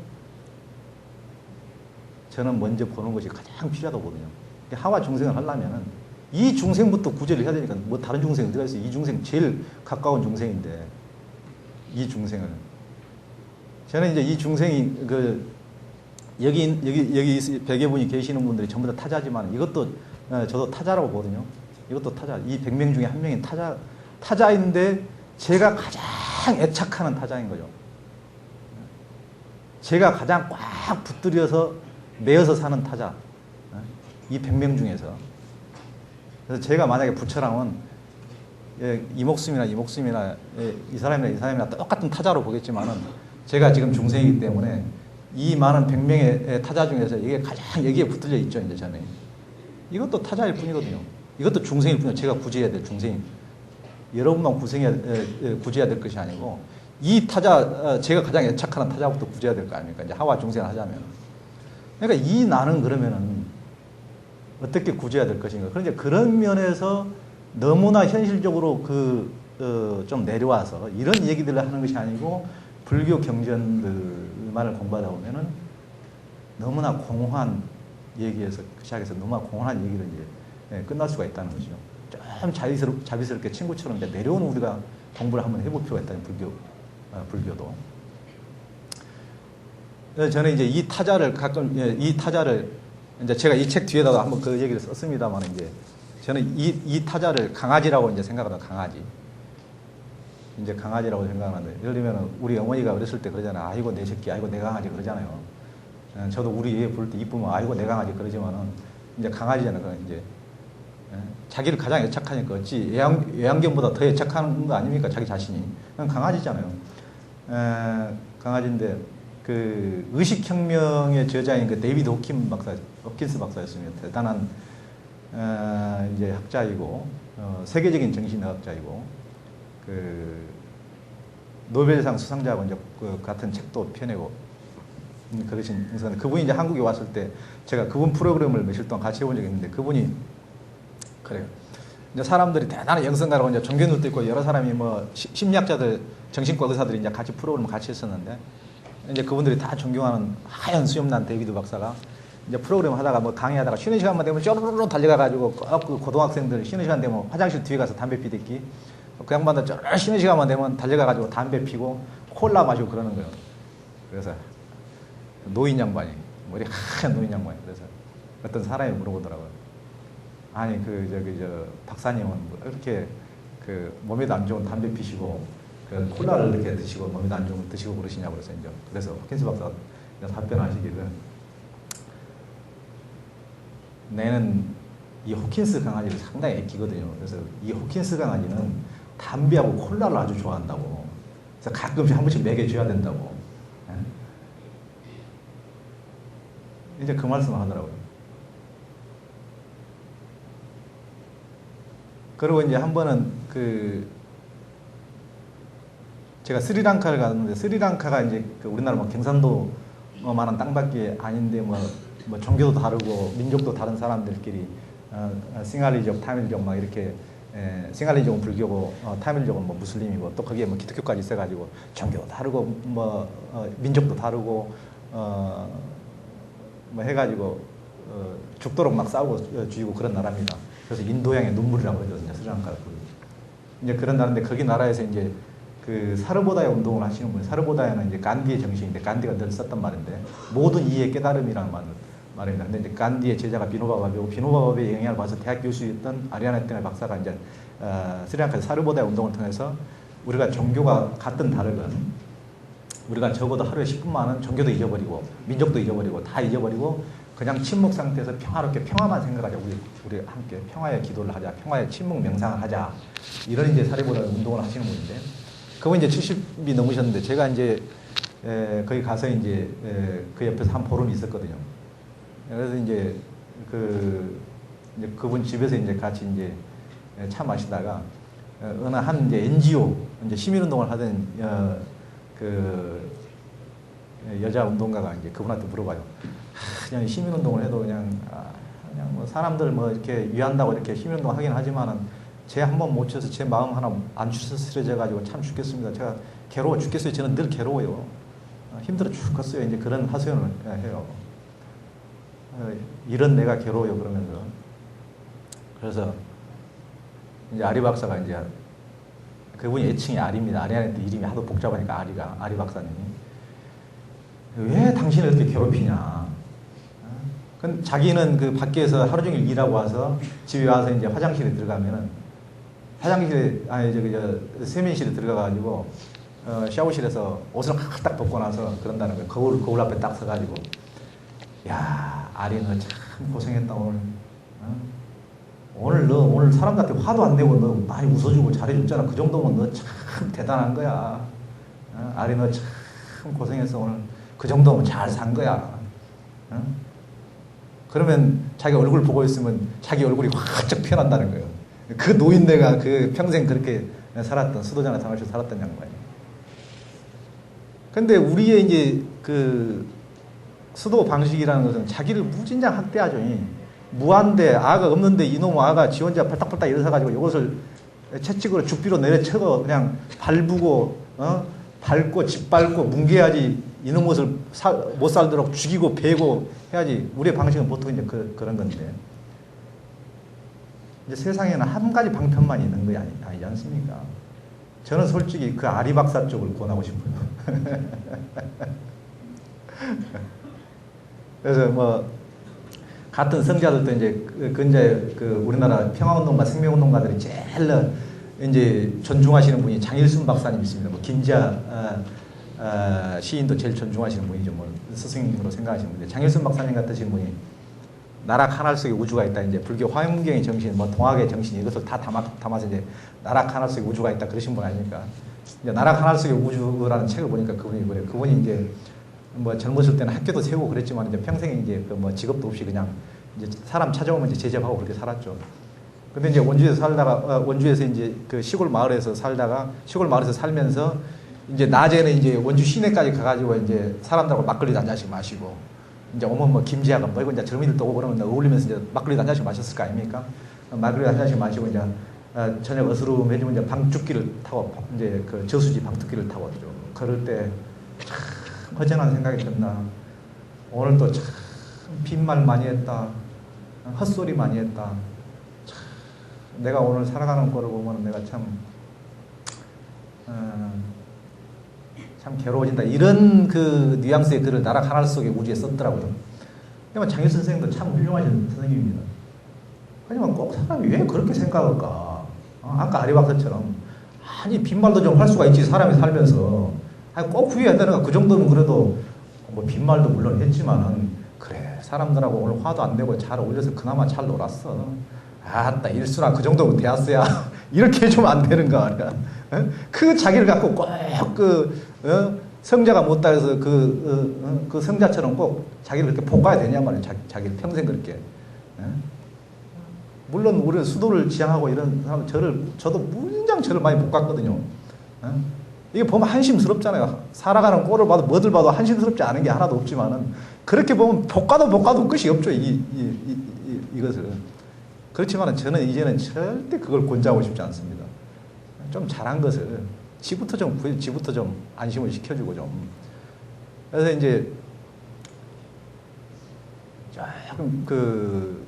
저는 먼저 보는 것이 가장 필요하다고 보거든요. 하와 중생을 하려면은 이 중생부터 구제를 해야 되니까 뭐 다른 중생 어디가 있어요? 이 중생 제일 가까운 중생인데 이 중생을 저는 이제 이 중생이 여기 100여 분이 계시는 분들이 전부 다 타자지만 이것도 저도 타자라고 보거든요. 이것도 타자. 이 100명 중에 한 명인 타자인데 제가 가장 애착하는 타자인 거죠. 제가 가장 꽉 붙들여서 매어서 사는 타자. 이 100명 중에서. 그래서 제가 만약에 부처랑은 이 목숨이나 이 사람이나 똑같은 타자로 보겠지만은 제가 지금 중생이기 때문에 이 많은 100명의 타자 중에서 이게 가장 여기에 붙들려 있죠, 이제 저는. 이것도 타자일 뿐이거든요. 이것도 중생일 뿐이에요. 제가 구제해야 될 중생. 여러분만 구제해야 될 것이 아니고 이 타자, 제가 가장 애착하는 타자부터 구제해야 될 거 아닙니까? 이제 하와 중생을 하자면. 그러니까 이 나는 그러면은 어떻게 구제해야 될 것인가. 그런데 그런 면에서 너무나 현실적으로 좀 내려와서 이런 얘기들을 하는 것이 아니고 불교 경전들만을 공부하다 보면은 너무나 공허한 얘기에서 시작해서 너무나 공허한 얘기를 이제 끝날 수가 있다는 거죠. 좀 자비스럽게 친구처럼 이제 내려오는 우리가 공부를 한번 해볼 필요가 있다는 불교도. 저는 이제 이 타자를 이제 제가 이 책 뒤에다가 한번 그 얘기를 썼습니다만 이제 저는 이 타자를 강아지라고 이제 생각하다 강아지. 이제 강아지라고 생각하는데 예를 들면 우리 어머니가 어렸을 때 그러잖아요. 아이고 내 새끼, 아이고 내 강아지 그러잖아요. 저도 우리 애 부를 때 이쁘면 아이고 내 강아지 그러지만은 이제 강아지잖아요. 그건 이제 자기를 가장 애착하니까 어찌 애완견보다 더 애착하는 거 아닙니까? 자기 자신이. 그건 강아지잖아요. 강아지인데 그 의식혁명의 저자인 그 데이비드 홉킨스 박사였습니다. 대단한 이제 학자이고 세계적인 정신의학자이고 그 노벨상 수상자하고 이제 그 같은 책도 펴내고 그러신 인사인데 그분이 이제 한국에 왔을 때 제가 그분 프로그램을 며칠 동안 같이 해본 적이 있는데 그분이 그래요. 이제 사람들이 대단한 영성가라고 이제 종교인들도 있고 여러 사람이 뭐 심리학자들, 정신과 의사들이 이제 같이 프로그램을 같이 했었는데 이제 그분들이 다 존경하는 하얀 수염난 데이비드 박사가 이제 프로그램 하다가 뭐 강의하다가 쉬는 시간만 되면 쪼르르 달려가가지고 그 고등학생들 쉬는 시간 되면 화장실 뒤에 가서 담배 피댔기 그 양반들 쪼르르 쉬는 시간만 되면 달려가가지고 담배 피고 콜라 마시고 그러는 거예요. 그래서 노인 양반이 머리 하얀 노인 양반이 그래서 어떤 사람이 물어보더라고요. 아니 박사님은 뭐 이렇게 그 몸에도 안 좋은 담배 피시고 그 콜라를 이렇게 드시고 몸에도 안 좋은 걸 드시고 그러시냐고 그래서 홉킨스 박사가 답변하시기를 내는 이 호킨스 강아지를 상당히 애끼거든요. 그래서 이 호킨스 강아지는 담배하고 콜라를 아주 좋아한다고. 그래서 가끔씩 한 번씩 먹여줘야 된다고. 이제 그 말씀을 하더라고요. 그리고 이제 한 번은 제가 스리랑카를 갔는데, 스리랑카가 이제 우리나라 뭐 경상도만한 땅밖에 아닌데 뭐 종교도 다르고 민족도 다른 사람들끼리 싱할리족, 타밀족 막 이렇게, 싱할리족은 불교고 타밀족은 뭐 무슬림이고 또 거기에 뭐 기독교까지 있어가지고 종교도 다르고 뭐 민족도 다르고 뭐 해가지고 죽도록 막 싸우고 죽이고 그런 나라입니다. 그래서 인도양의 눈물이라고 그러죠, 스리랑카를. 이제 그런 나라인데 거기 나라에서 이제 사르보다야 운동을 하시는 분이, 사르보다야는 이제 간디의 정신인데, 간디가 늘 썼단 말인데, 모든 이의 깨달음이라는 말입니다. 근데 이제 간디의 제자가 비노바 바베고, 비노바 바베의 영향을 받아서 대학 교수였던 아리아나테네 박사가 이제 스리랑카에서 사르보다야 운동을 통해서 우리가 종교가 같든 다르건 우리가 적어도 하루에 10분만은 종교도 잊어버리고 민족도 잊어버리고 다 잊어버리고 그냥 침묵 상태에서 평화롭게 평화만 생각하자. 우리 함께 평화의 기도를 하자. 평화의 침묵 명상을 하자. 이런 이제 사르보다야 운동을 하시는 분인데, 그분 이제 70이 넘으셨는데, 제가 이제 거기 가서 이제 그 옆에서 한 보름이 있었거든요. 그래서 이제 그분 집에서 이제 같이 이제 차 마시다가 어느 한 이제 NGO 이제 시민운동을 하던 여자 운동가가 이제 그분한테 물어봐요. 그냥 시민운동을 해도 그냥 뭐 사람들 뭐 이렇게 위한다고 이렇게 시민운동 하긴 하지만은 제 한 번 못 쳐서 제 마음 하나 안 추스러져가지고 참 죽겠습니다. 제가 괴로워 죽겠어요. 저는 늘 괴로워요. 힘들어 죽겠어요. 이제 그런 하소연을 해요. 이런 내가 괴로워요. 그러면서. 그래서 이제 아리 박사가 이제, 그분이 애칭이 아리입니다. 아리한테 이름이 하도 복잡하니까 아리 박사님이. 왜 당신을 이렇게 괴롭히냐. 자기는 그 밖에서 하루 종일 일하고 와서 집에 와서 이제 화장실에 들어가면은, 세면실에 들어가가지고, 샤워실에서 옷을 딱 벗고 나서 그런다는 거예요. 거울 앞에 딱 서가지고. 야, 아리 너 참 고생했다, 오늘. 오늘 사람들한테 화도 안 내고 너 많이 웃어주고 잘해줬잖아. 그 정도면 너 참 대단한 거야. 아리 너 참 고생했어. 오늘 그 정도면 잘 산 거야. 그러면 자기 얼굴 보고 있으면 자기 얼굴이 확 피어난다는 거예요. 그 노인네가 그 평생 그렇게 살았던, 수도자나 당하시고 살았던 양반이에요. 근데 우리의 이제 수도 방식이라는 것은 자기를 무진장 학대하죠. 무한대, 아가 없는데 이놈의 아가 지 혼자 팔딱팔딱 일어서가지고 이것을 채찍으로 죽비로 내려쳐서 그냥 밟고 짓밟고 뭉개야지 이놈 것을 못 살도록 죽이고 베고 해야지. 우리의 방식은 보통 이제 그런 건데. 이제 세상에는 한 가지 방편만 있는 거 아니지 않습니까? 저는 솔직히 그 아리 박사 쪽을 권하고 싶어요. 그래서 뭐 같은 성자들도 이제 우리나라 평화운동가, 생명운동가들이 제일 이제 존중하시는 분이 장일순 박사님 있습니다. 뭐 김지아 시인도 제일 존중하시는 분이죠. 뭐 스승님으로 생각하시는 분인데, 장일순 박사님 같으신 분이 나락 하늘 속에 우주가 있다. 이제 불교 화엄경의 정신, 뭐 동학의 정신 이것을 다 담아서 이제 나락 하늘 속에 우주가 있다 그러신 분 아닙니까? 이제 나락 하늘 속에 우주라는 책을 보니까 그분이 그래요. 그분이 이제 뭐 젊었을 때는 학교도 세우고 그랬지만 이제 평생 이제 뭐 직업도 없이 그냥 이제 사람 찾아오면 이제 제접하고 그렇게 살았죠. 근데 이제 원주에서 이제 그 시골 마을에서 살면서 이제 낮에는 이제 원주 시내까지 가가지고 이제 사람들하고 막걸리도 한 잔씩 마시고, 이제 오면 뭐 김지아가 뭐 이거 이제 젊은이들 또 오고 그러면 어울리면서 이제 막걸리도 한 잔씩 마셨을 거 아닙니까? 막걸리 한 잔씩 마시고 이제 저녁 어스름해지면 이제 방축기를 타고, 이제 그 저수지 방축기를 타고 쭉 걸을 때 참 허전한 생각이 든다. 오늘 또 참 빈말 많이 했다. 헛소리 많이 했다. 참 내가 오늘 살아가는 꼴을 보면 내가 참 괴로워진다. 이런 그 뉘앙스의 글을 나락 하늘 속의 우주에 썼더라고요. 그러면 장일 선생님도 참 훌륭하신 선생님입니다. 하지만 꼭 사람이 왜 그렇게 생각할까? 아까 아리 박사처럼 아니 빈말도 좀 할 수가 있지, 사람이 살면서. 아니 꼭 후회해야 되는가? 그 정도면 그래도 뭐 빈말도 물론 했지만은 그래 사람들하고 오늘 화도 안 내고 잘 어울려서 그나마 잘 놀았어. 아따 일수라 그 정도면 되었어야 이렇게 해주면 안 되는가? 그 자기를 갖고 꼭 성자가 못다 해서 그 성자처럼 꼭 자기를 그렇게 볶아야 되냐 말이에요. 자기를 평생 그렇게. 물론 우리는 수도를 지향하고 이런 사람 저도 무진장 저를 많이 볶았거든요. 이게 보면 한심스럽잖아요. 살아가는 꼴을 봐도 뭐들 봐도 한심스럽지 않은 게 하나도 없지만은 그렇게 보면 볶아도 끝이 없죠. 이것을. 그렇지만 저는 이제는 절대 그걸 권장하고 싶지 않습니다. 좀 잘한 것을 지부터 좀 안심을 시켜주고 좀. 그래서 이제 조금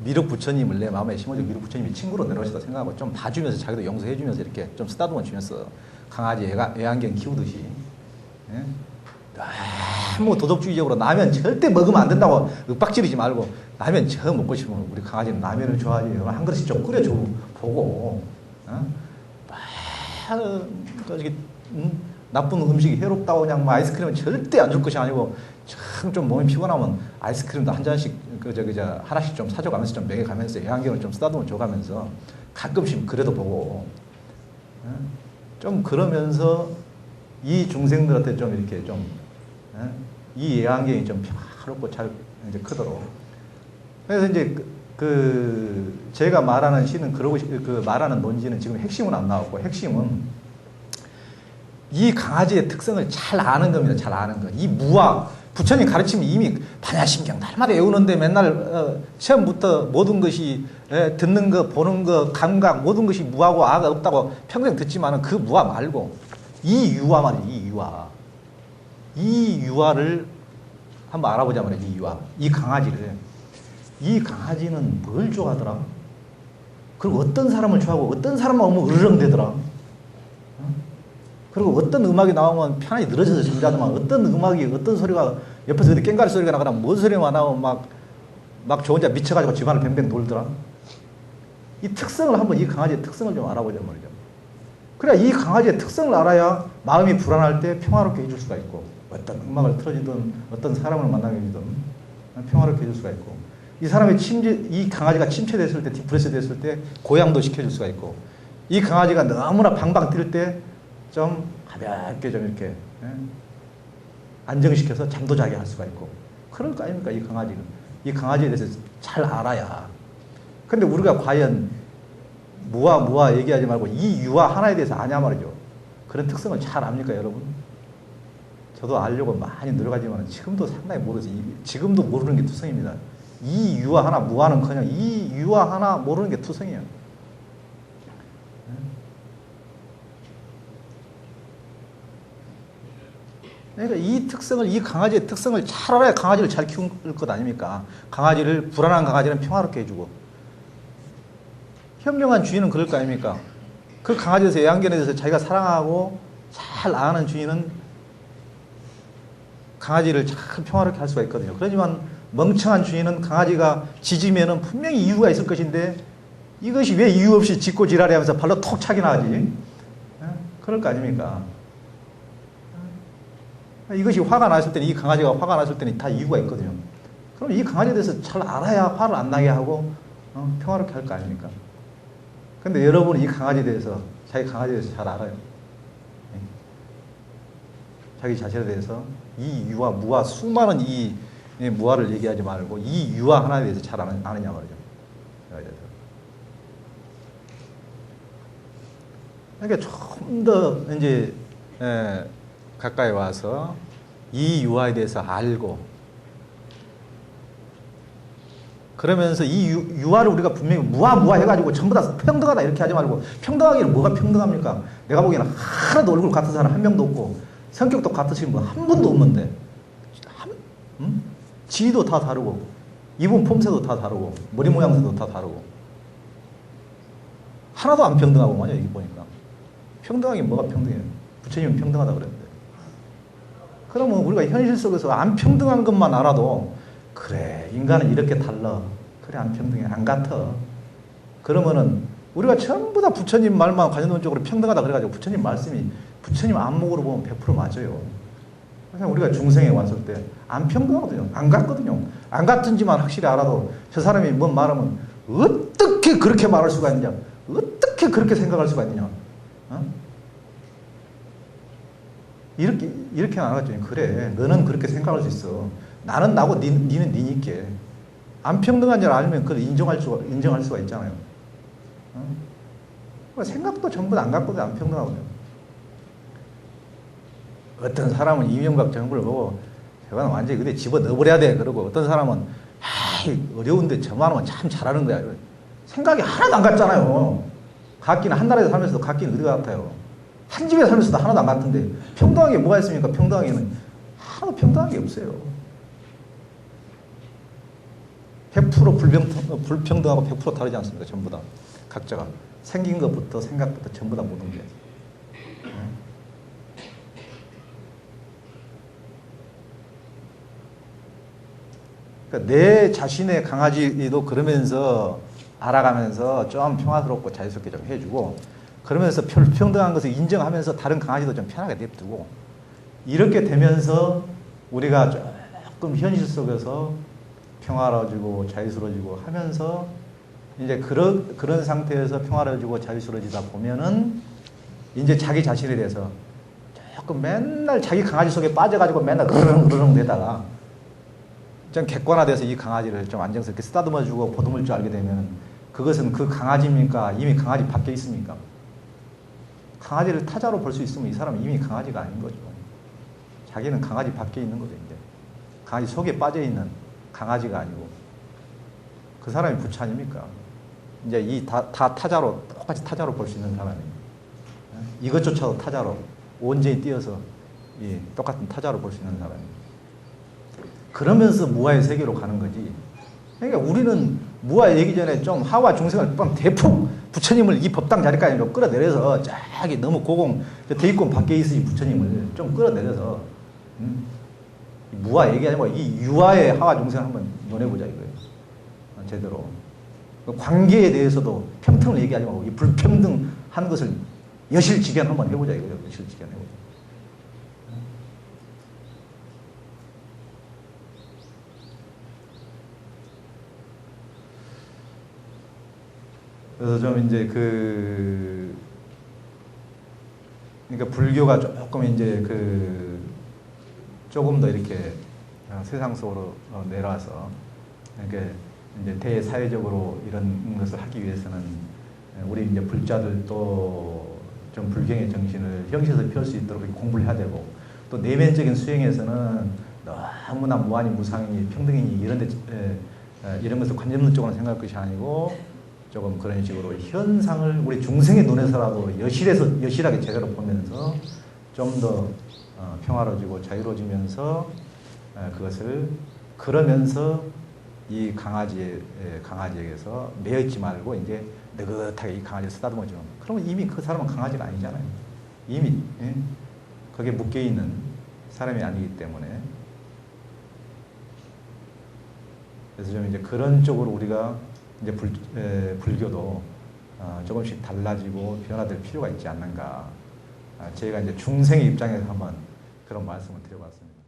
미륵 부처님을 내 마음에 심어준 미륵 부처님이 친구로 내려오시다 생각하고 좀 봐주면서 자기도 용서해주면서 이렇게 좀 쓰다듬어 주면서 강아지 애완견 키우듯이. 예? 너무 도덕주의적으로 라면 절대 먹으면 안 된다고 윽박지르지 말고 라면 저 먹고 싶으면 우리 강아지는 라면을 좋아하지 한 그릇씩 좀 끓여줘 보고 나쁜 음식이 해롭다고 그냥 아이스크림은 절대 안 줄 것이 아니고 좀 몸이 피곤하면 아이스크림도 한 잔씩 하나씩 좀 사줘가면서 좀 먹여가면서 애완견을 좀 쓰다듬어 줘가면서 가끔씩 그래도 보고 좀 그러면서 이 중생들한테 좀 이렇게 이 애완견이 좀 평화롭고 잘 이제 크도록. 그래서 이제 제가 말하는 시는 말하는 논지는 지금 핵심은 안 나왔고 핵심은 이 강아지의 특성을 잘 아는 겁니다. 잘 아는 거. 이 무아 부처님 가르침이 이미 반야심경 날마다 외우는데 맨날 처음부터 모든 것이 듣는 거, 보는 거, 감각 모든 것이 무하고 아가 없다고 평생 듣지만은 그 무아 말고 이 유아 말이에요. 이 유아를 한번 알아보자 말이에요. 이 유아. 이 강아지를. 이 강아지는 뭘 좋아하더라? 그리고 어떤 사람을 좋아하고 어떤 사람만 오면 으르렁대더라. 그리고 어떤 음악이 나오면 편하게 늘어져서 잠자더만 어떤 음악이 어떤 소리가 옆에서 어디 깽가리 소리가 나거나 뭔 소리만 나오면 막 저 혼자 미쳐가지고 집안을 뱅뱅 돌더라. 이 특성을 한번 이 강아지의 특성을 좀 알아보자 말이죠. 그래야 이 강아지의 특성을 알아야 마음이 불안할 때 평화롭게 해줄 수가 있고 어떤 음악을 틀어주든 어떤 사람을 만나게 해주든 평화롭게 해줄 수가 있고 이 강아지가 침체됐을 때 디프레스 됐을 때 고양도 시켜줄 수가 있고 이 강아지가 너무나 방방 뛸 때 좀 가볍게 좀 이렇게 안정시켜서 잠도 자게 할 수가 있고 그럴 거 아닙니까? 이 강아지는. 이 강아지에 대해서 잘 알아야. 근데 우리가 과연 무아 얘기하지 말고 이 유아 하나에 대해서 아냐 말이죠. 그런 특성을 잘 압니까 여러분? 저도 알려고 많이 노력하지만 지금도 상당히 모르지. 지금도 모르는 게 투성입니다. 이 유아 하나 무아는커녕 이 유아 하나 모르는 게 투성이에요. 그러니까 이 강아지의 특성을 잘 알아야 강아지를 잘 키울 것 아닙니까? 불안한 강아지는 평화롭게 해주고 현명한 주인은 그럴 거 아닙니까? 그 강아지에서 애완견에 대해서 자기가 사랑하고 잘 아는 주인은 강아지를 잘 평화롭게 할 수가 있거든요. 그렇지만 멍청한 주인은 강아지가 짖으면은 분명히 이유가 있을 것인데 이것이 왜 이유 없이 짖고 지랄해 하면서 발로 톡 차기나 하지? 그럴 거 아닙니까? 이것이 화가 났을 때는 이 강아지가 화가 났을 때는 다 이유가 있거든요. 그럼 이 강아지에 대해서 잘 알아야 화를 안 나게 하고 평화롭게 할 거 아닙니까? 근데 여러분은 이 강아지에 대해서 자기 강아지에 대해서 잘 알아요. 자기 자신에 대해서 이 유아 무아 수많은 이 무아를 얘기하지 말고 이 유아 하나에 대해서 잘 아느냐 말이죠. 그러니까 좀 더 이제 가까이 와서 이 유아에 대해서 알고 그러면서 이 유아를 우리가 분명히 무아 해가지고 전부 다 평등하다 이렇게 하지 말고 평등하기는 뭐가 평등합니까? 내가 보기에는 하나도 얼굴 같은 사람 한 명도 없고 성격도 같으신 분 한 분도 없는데 지위도 다 다르고 입은 폼새도 다 다르고 머리 모양새도 다 다르고 하나도 안 평등하고 말이야. 이게 보니까 평등하긴 뭐가 평등해요? 부처님은 평등하다 그랬는데 그러면 우리가 현실 속에서 안 평등한 것만 알아도 그래 인간은 이렇게 달라 그래 안 평등해 안 같아 그러면은 우리가 전부 다 부처님 말만 관념론적으로 평등하다 그래가지고 부처님 말씀이 부처님 안목으로 보면 100% 맞아요. 그냥 우리가 중생에 왔을 때 안 평등하거든요. 안 같거든요. 안 같은지만 확실히 알아도 저 사람이 뭔 말하면 어떻게 그렇게 말할 수가 있느냐 어떻게 그렇게 생각할 수가 있느냐 이렇게 나갔죠. 그래, 너는 그렇게 생각할 수 있어. 나는 나고 니는 니니께. 안 평등한 줄 알면 그걸 인정할 수가 있잖아요. 생각도 전부 다 안 갖고도 안 평등하거든요. 어떤 사람은 이명박 정부를 보고 저거는 완전히 그대 집어 넣어버려야 돼 그러고, 어떤 사람은 어려운데 저만 하면 참 잘하는 거야. 생각이 하나도 안 같잖아요. 각기는 한 나라에 살면서도 각기는 어디가 같아요. 한 집에 살면서도 하나도 안 같은데 평등한 게 뭐가 있습니까? 평등하게는 하나도 평등한 게 없어요. 100% 불평등하고 100% 다르지 않습니까? 전부 다. 각자가. 생긴 것부터 생각부터 전부 다 모든 게. 그러니까 내 자신의 강아지도 그러면서 알아가면서 좀 평화스럽고 자유스럽게 좀 해주고, 그러면서 불평등한 것을 인정하면서 다른 강아지도 좀 편하게 냅두고, 이렇게 되면서 우리가 조금 현실 속에서 평화로워지고 자유스러워지고 하면서 이제 그런 상태에서 평화로워지고 자유스러워지다 보면은 이제 자기 자신에 대해서 조금 맨날 자기 강아지 속에 빠져가지고 맨날 그러렁 대다가 좀 객관화돼서 이 강아지를 좀 안정스럽게 쓰다듬어주고 보듬을 줄 알게 되면 그것은 그 강아지입니까? 이미 강아지 밖에 있습니까? 강아지를 타자로 볼 수 있으면 이 사람은 이미 강아지가 아닌 거죠. 자기는 강아지 밖에 있는 거죠. 이제 강아지 속에 빠져있는 강아지가 아니고 그 사람이 부처 아닙니까? 이제 이 다 타자로, 똑같이 타자로 볼 수 있는 사람이에요. 이것조차도 타자로 온전히 띄어서 똑같은 타자로 볼 수 있는 사람이에요. 그러면서 무아의 세계로 가는 거지. 그러니까 우리는 무아 얘기 전에 좀 하와 중생을 대폭 부처님을 이 법당 자리까지 좀 끌어내려서 저기 너무 대입권 밖에 있으신 부처님을 좀 끌어내려서 무아 얘기 아니고 이 유아의 하와 중생을 한번 논해보자 이거예요. 제대로. 관계에 대해서도 평등을 얘기하지 말고 이 불평등한 것을 여실직연 한번 해보자 이거예요. 여실직연 해보자. 그래서 좀 이제 그러니까 불교가 조금 이제 조금 더 이렇게 세상 속으로 내려와서 이렇게 이제 대사회적으로 이런 것을 하기 위해서는 우리 이제 불자들도 좀 불경의 정신을 형식에서 펼 수 있도록 공부를 해야 되고, 또 내면적인 수행에서는 너무나 무한히 무상이니 평등이니 이런 것을 관념론적으로 생각할 것이 아니고 조금 그런 식으로 현상을 우리 중생의 눈에서라도 여실하게 제대로 보면서 좀 더 평화로워지고 자유로워지면서 그것을 그러면서 이 강아지에게서 매여있지 말고 이제 느긋하게 이 강아지를 쓰다듬어 주는. 그러면 이미 그 사람은 강아지가 아니잖아요. 이미 거기에 묶여있는 사람이 아니기 때문에. 그래서 좀 이제 그런 쪽으로 우리가 이제 불교도 조금씩 달라지고 변화될 필요가 있지 않는가. 제가 이제 중생의 입장에서 한번 그런 말씀을 드려봤습니다.